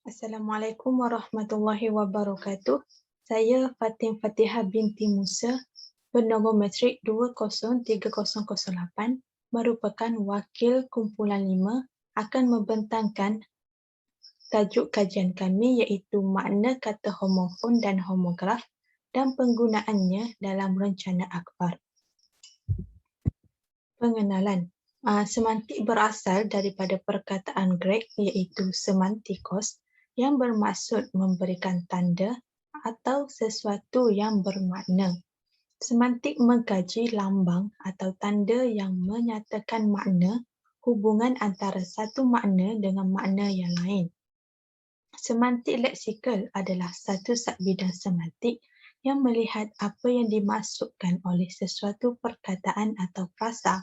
Assalamualaikum warahmatullahi wabarakatuh. Saya Fatin Fatihah binti Musa, bernombor matrik 203008, merupakan wakil kumpulan 5, akan membentangkan tajuk kajian kami iaitu makna kata homofon dan homograf dan penggunaannya dalam rencana akhbar. Pengenalan. Semantik berasal daripada perkataan Grek iaitu semantikos yang bermaksud memberikan tanda atau sesuatu yang bermakna. Semantik mengkaji lambang atau tanda yang menyatakan makna hubungan antara satu makna dengan makna yang lain. Semantik leksikal adalah satu subbidang semantik yang melihat apa yang dimaksudkan oleh sesuatu perkataan atau frasa.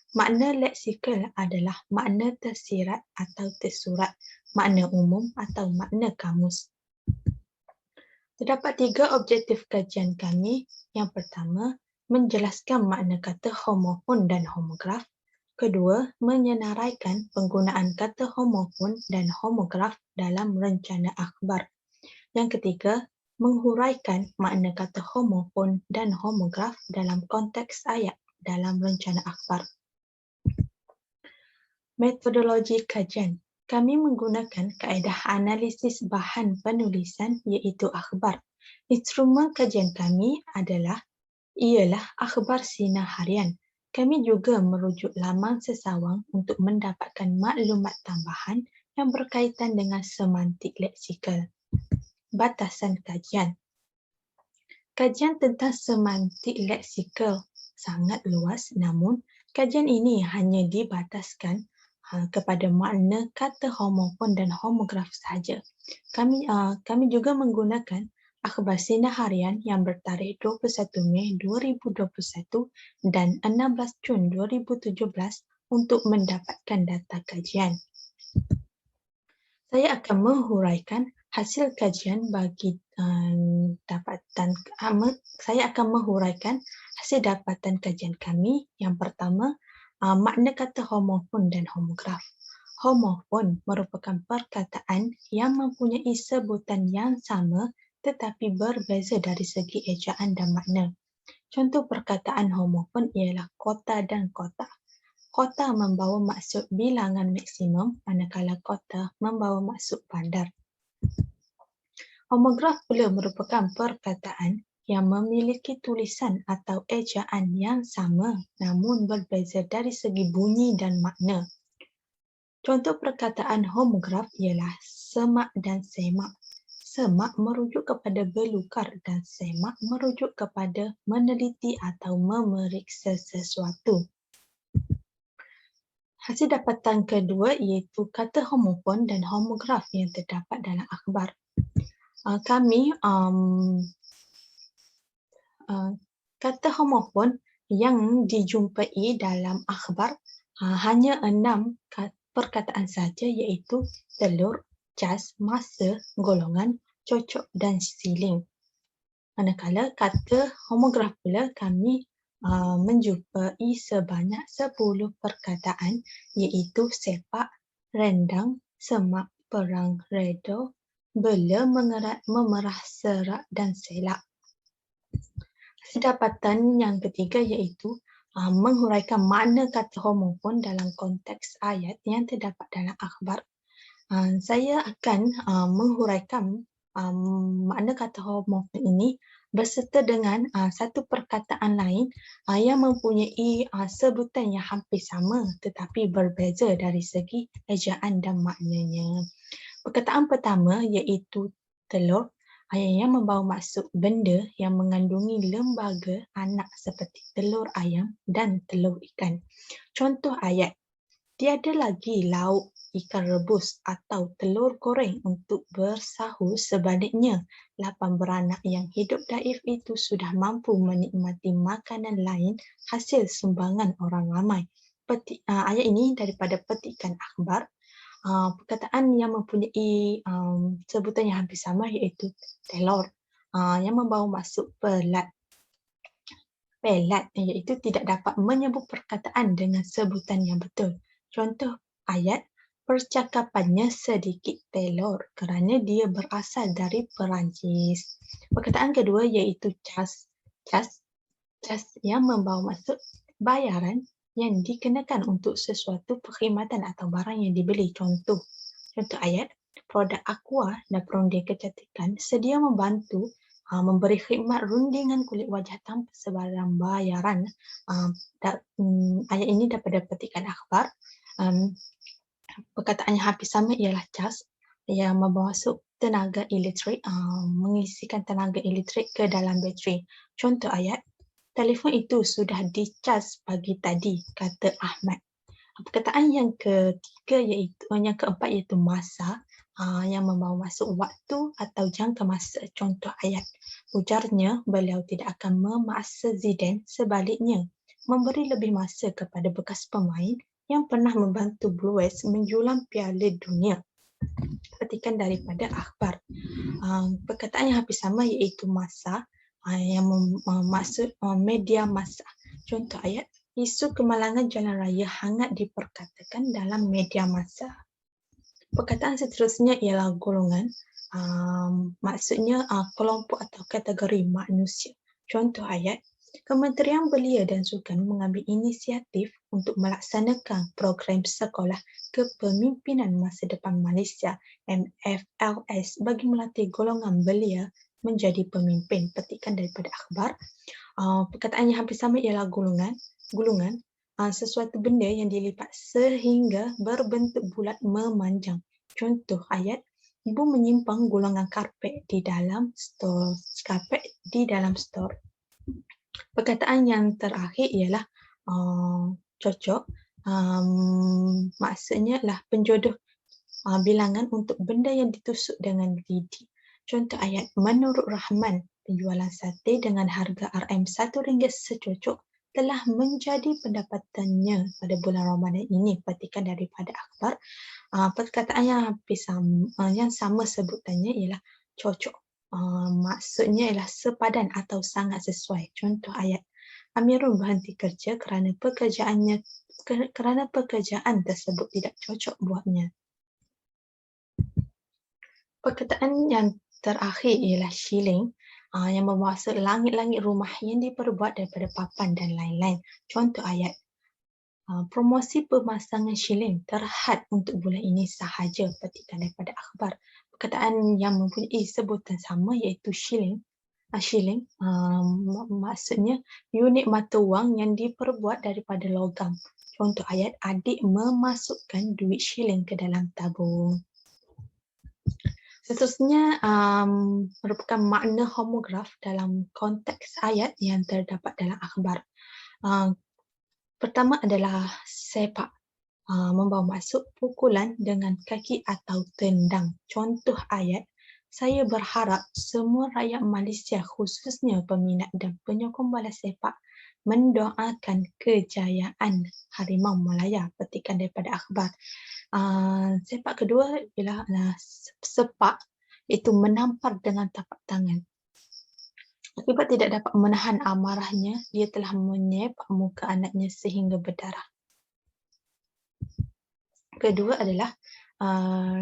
Makna leksikal adalah makna tersirat atau tersurat, makna umum atau makna kamus. Terdapat 3 objektif kajian kami. Yang pertama, menjelaskan makna kata homofon dan homograf. Kedua, menyenaraikan penggunaan kata homofon dan homograf dalam rencana akhbar. Yang ketiga, menghuraikan makna kata homofon dan homograf dalam konteks ayat dalam rencana akhbar. Metodologi kajian. Kami menggunakan kaedah analisis bahan penulisan iaitu akhbar. Instrumen kajian kami ialah akhbar sinar harian. Kami juga merujuk laman sesawang untuk mendapatkan maklumat tambahan yang berkaitan dengan semantik leksikal. Batasan kajian. Kajian tentang semantik leksikal sangat luas, namun kajian ini hanya dibataskan kepada makna kata homofon dan homograf sahaja. Kami juga menggunakan akhbar sinar harian yang bertarikh 21 Mei 2021 dan 16 Jun 2017 untuk mendapatkan data kajian. Saya akan menghuraikan hasil kajian saya akan menghuraikan hasil dapatan kajian kami. Yang pertama, makna kata homofon dan homograf. Homofon merupakan perkataan yang mempunyai sebutan yang sama tetapi berbeza dari segi ejaan dan makna. Contoh perkataan homofon ialah kota dan kota. Kota membawa maksud bilangan maksimum, manakala kota membawa maksud bandar. Homograf pula merupakan perkataan yang memiliki tulisan atau ejaan yang sama namun berbeza dari segi bunyi dan makna. Contoh perkataan homograf ialah semak dan semak. Semak merujuk kepada belukar dan semak merujuk kepada meneliti atau memeriksa sesuatu. Hasil dapatan kedua iaitu kata homofon dan homograf yang terdapat dalam akhbar. Kata homofon yang dijumpai dalam akhbar hanya 6 perkataan sahaja iaitu telur, cas, masa, golongan, cocok dan siling. Manakala kata homograf pula kami menjumpai sebanyak 10 perkataan iaitu sepak, rendang, semak, perang, reda, bela, mengerat, memerah, serak dan selak. Hasil dapatan yang ketiga iaitu menghuraikan makna kata homofon dalam konteks ayat yang terdapat dalam akhbar. Saya akan menghuraikan makna kata homofon ini berserta dengan satu perkataan lain yang mempunyai sebutan yang hampir sama tetapi berbeza dari segi ejaan dan maknanya. Perkataan pertama iaitu telur yang membawa maksud benda yang mengandungi lembaga anak seperti telur ayam dan telur ikan. Contoh ayat, tiada lagi lauk ikan rebus atau telur goreng untuk bersahur, sebaliknya 8 beranak yang hidup daif itu sudah mampu menikmati makanan lain hasil sumbangan orang ramai. Ayat ini daripada petikan akhbar. Perkataan yang mempunyai sebutan yang hampir sama iaitu telur yang membawa maksud pelat. Pelat iaitu tidak dapat menyebut perkataan dengan sebutan yang betul. Contoh ayat, percakapannya sedikit telur kerana dia berasal dari Perancis. Perkataan kedua iaitu cas. Cas yang membawa maksud bayaran yang dikenakan untuk sesuatu perkhidmatan atau barang yang dibeli. Contoh ayat, produk Aqua dan perunding kecantikan sedia membantu memberi khidmat rundingan kulit wajah tanpa sebarang bayaran. Ayat ini dapat dapatikan akhbar. Perkataan yang hampir sama ialah cas yang membawa maksud tenaga elektrik, mengisikan tenaga elektrik ke dalam bateri. Contoh ayat, telefon itu sudah dicas pagi tadi, kata Ahmad. Perkataan yang keempat iaitu masa, yang membawa maksud waktu atau jangka masa. Contoh ayat, ujarnya beliau tidak akan memaksa Zidane, sebaliknya memberi lebih masa kepada bekas pemain yang pernah membantu Blues menjulang Piala Dunia. Petikan daripada akhbar. Perkataan yang hampir sama iaitu masa, yang maksud media masa. Contoh ayat, isu kemalangan jalan raya hangat diperkatakan dalam media massa. Perkataan seterusnya ialah golongan. Maksudnya kelompok atau kategori manusia. Contoh ayat, Kementerian Belia dan Sukan mengambil inisiatif untuk melaksanakan program Sekolah Kepemimpinan Masa Depan Malaysia MFLS bagi melatih golongan belia menjadi pemimpin. Petikan daripada akhbar. Perkataan yang hampir sama ialah gulungan, sesuatu benda yang dilipat sehingga berbentuk bulat memanjang. Contoh ayat, ibu menyimpan gulungan karpet di dalam stor. Perkataan yang terakhir ialah cocok. Maksudnya lah penjodoh bilangan untuk benda yang ditusuk dengan lidi. Contoh ayat, menurut Rahman, penjualan sate dengan harga RM1 secocok telah menjadi pendapatannya pada bulan Ramadan ini. Petikan daripada akhbar. Perkataan yang sama sebutannya ialah cocok. Maksudnya ialah sepadan atau sangat sesuai. Contoh ayat, Amirul berhenti kerja kerana pekerjaan tersebut tidak cocok buatnya. Perkataan yang terakhir ialah shilling, yang bermaksud langit-langit rumah yang diperbuat daripada papan dan lain-lain. Contoh ayat, promosi pemasangan shilling terhad untuk bulan ini sahaja. Petikan daripada akhbar. Perkataan yang mempunyai sebutan sama iaitu shilling. Maksudnya unit mata wang yang diperbuat daripada logam. Contoh ayat, adik memasukkan duit shilling ke dalam tabung. Seterusnya merupakan makna homograf dalam konteks ayat yang terdapat dalam akhbar. Pertama adalah sepak, membawa maksud pukulan dengan kaki atau tendang. Contoh ayat, saya berharap semua rakyat Malaysia khususnya peminat dan penyokong bola sepak mendoakan kejayaan Harimau Malaya. Petikan daripada akhbar. Sepak kedua ialah sepak, iaitu menampar dengan tapak tangan. Akibat tidak dapat menahan amarahnya, dia telah menyepak muka anaknya sehingga berdarah. Kedua adalah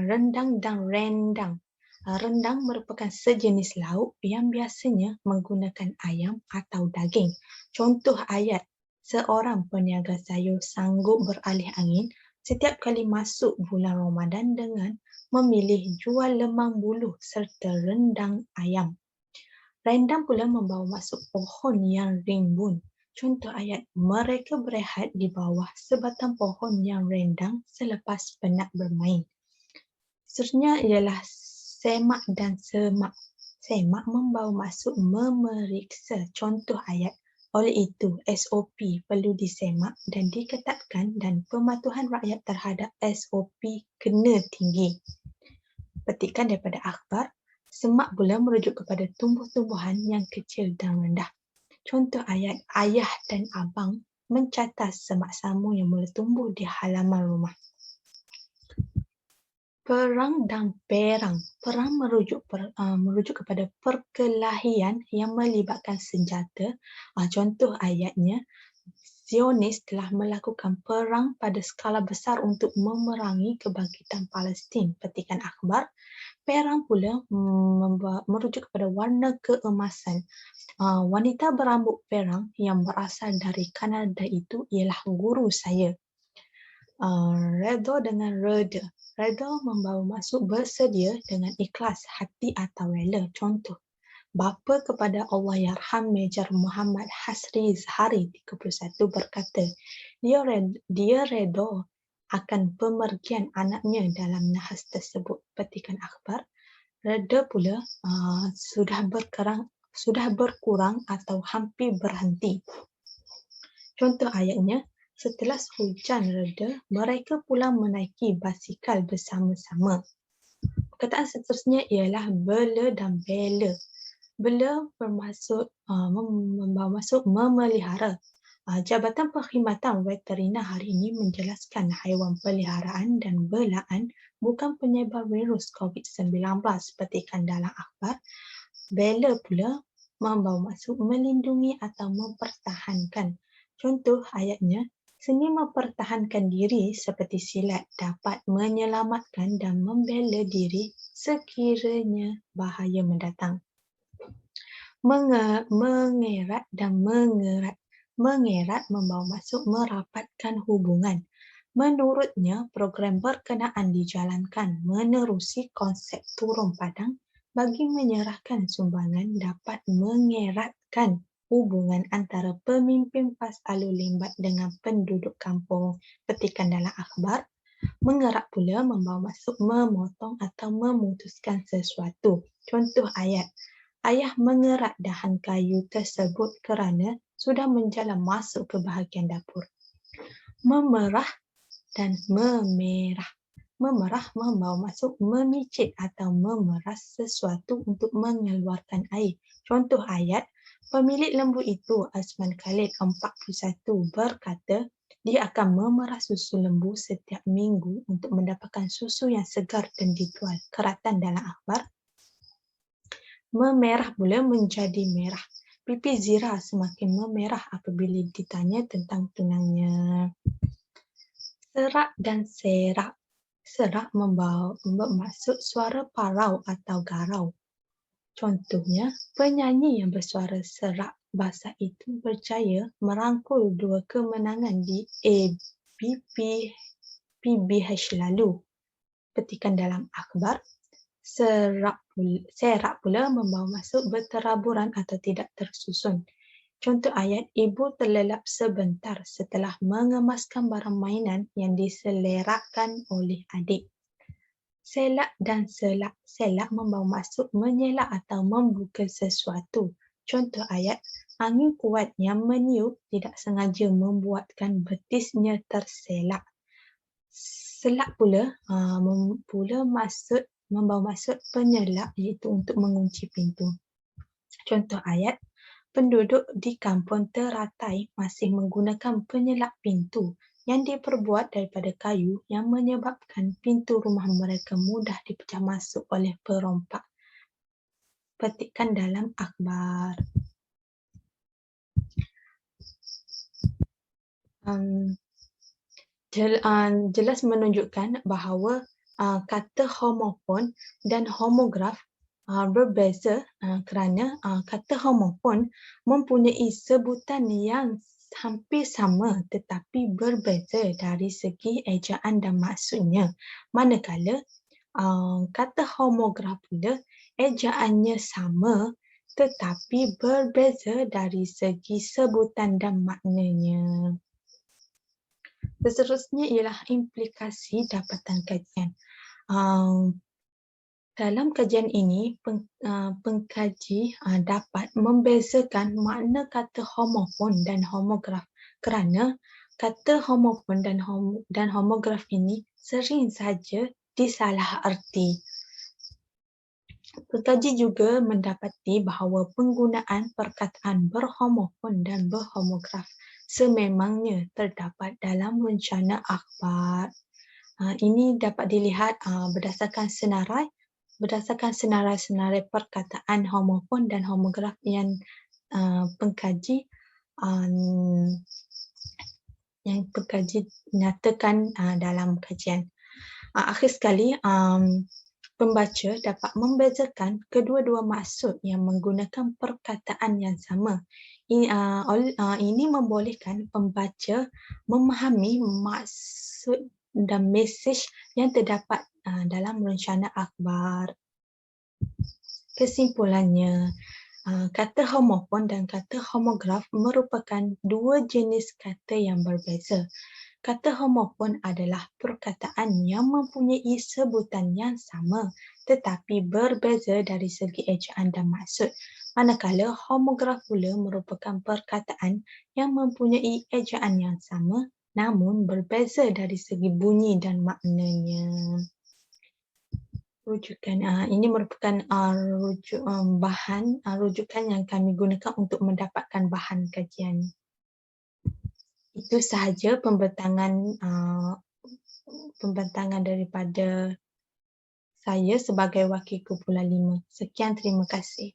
rendang dan rendang. Rendang merupakan sejenis lauk yang biasanya menggunakan ayam atau daging. Contoh ayat, seorang peniaga sayur sanggup beralih angin setiap kali masuk bulan Ramadan dengan memilih jual lemang buluh serta rendang ayam. Rendang pula membawa maksud pohon yang rimbun. Contoh ayat, mereka berehat di bawah sebatang pohon yang rendang selepas penat bermain. Seterusnya ialah semak dan semak. Semak membawa maksud memeriksa. Contoh ayat, oleh itu SOP perlu disemak dan diketatkan dan pematuhan rakyat terhadap SOP kena tinggi. Petikan daripada akhbar. Semak pula merujuk kepada tumbuh-tumbuhan yang kecil dan rendah. Contoh ayat, ayah dan abang mencatas semak samu yang mula tumbuh di halaman rumah. Perang dan perang. Perang merujuk kepada perkelahian yang melibatkan senjata. Contoh ayatnya, Zionis telah melakukan perang pada skala besar untuk memerangi kebangkitan Palestin. Petikan akhbar, perang pula merujuk kepada warna keemasan. Wanita berambut perang yang berasal dari Kanada itu ialah guru saya. Redha dengan reda. Redha membawa maksud bersedia dengan ikhlas hati atau rela. Contoh, bapa kepada Allahyarham Major Muhammad Hasri Zahari 31 berkata, dia redha akan pemergian anaknya dalam nahas tersebut. Petikan akhbar, reda pula sudah berkurang atau hampir berhenti. Contoh ayatnya, setelah hujan reda, mereka pula menaiki basikal bersama-sama. Perkataan seterusnya ialah bela dan bela. Bela membawa maksud memelihara. Jabatan Perkhidmatan Veteriner hari ini menjelaskan haiwan peliharaan dan belaan bukan penyebar virus COVID-19. Petikan dalam akhbar, bela pula membawa maksud melindungi atau mempertahankan. Contoh ayatnya, seni mempertahankan diri seperti silat dapat menyelamatkan dan membela diri sekiranya bahaya mendatang. Mengerat dan mengerat. Mengerat membawa maksud merapatkan hubungan. Menurutnya, program berkenaan dijalankan menerusi konsep turun padang bagi menyerahkan sumbangan dapat mengeratkan hubungan antara pemimpin PAS Alur Limbat dengan penduduk kampung. Petikan dalam akhbar, mengerat pula membawa maksud memotong atau memutuskan sesuatu. Contoh ayat, ayah mengerat dahan kayu tersebut kerana sudah menjalan masuk ke bahagian dapur. Memerah dan memerah. Memerah membawa maksud memicit atau memeras sesuatu untuk mengeluarkan air. Contoh ayat, pemilik lembu itu, Azman Khalid 41 berkata, dia akan memerah susu lembu setiap minggu untuk mendapatkan susu yang segar dan dijual. Keratan dalam akhbar, memerah pula menjadi merah. Pipi Zira semakin memerah apabila ditanya tentang tunangnya. Serak dan serak. Serak bermaksud suara parau atau garau. Contohnya, penyanyi yang bersuara serak bahasa itu berjaya merangkul 2 kemenangan di PBH lalu. Petikan dalam akhbar, serak pula membawa maksud berteraburan atau tidak tersusun. Contoh ayat, ibu terlelap sebentar setelah mengemaskan barang mainan yang diselerakan oleh adik. Selak dan selak. Selak membawa maksud menyelak atau membuka sesuatu. Contoh ayat, angin kuat yang meniup tidak sengaja membuatkan betisnya terselak. Selak pula membawa maksud penyelak iaitu untuk mengunci pintu. Contoh ayat, penduduk di kampung teratai masih menggunakan penyelak pintu yang diperbuat daripada kayu yang menyebabkan pintu rumah mereka mudah dipecah masuk oleh perompak. Petikan dalam akhbar. Jelas menunjukkan bahawa kata homofon dan homograf berbeza kerana kata homofon mempunyai sebutan yang hampir sama tetapi berbeza dari segi ejaan dan maksudnya. Manakala kata homograf pula ejaannya sama tetapi berbeza dari segi sebutan dan maknanya. Seterusnya ialah implikasi dapatan kajian. Dalam kajian ini, pengkaji dapat membezakan makna kata homofon dan homograf kerana kata homofon dan homograf ini sering saja disalaherti. Pengkaji juga mendapati bahawa penggunaan perkataan berhomofon dan berhomograf sememangnya terdapat dalam rencana akhbar. Ini dapat dilihat berdasarkan senarai perkataan homofon dan homograf yang pengkaji yang pengkaji nyatakan dalam kajian. Akhir sekali, pembaca dapat membezakan kedua-dua maksud yang menggunakan perkataan yang sama. Ini membolehkan pembaca memahami maksud dan mesej yang terdapat dalam rencana akhbar. Kesimpulannya, kata homofon dan kata homograf merupakan dua jenis kata yang berbeza. Kata homofon adalah perkataan yang mempunyai sebutan yang sama tetapi berbeza dari segi ejaan dan maksud. Manakala homograf pula merupakan perkataan yang mempunyai ejaan yang sama namun berbeza dari segi bunyi dan maknanya. Rujukan ini merupakan rujukan yang kami gunakan untuk mendapatkan bahan kajian. Itu sahaja pembentangan daripada saya sebagai wakil kumpulan 5. Sekian, terima kasih.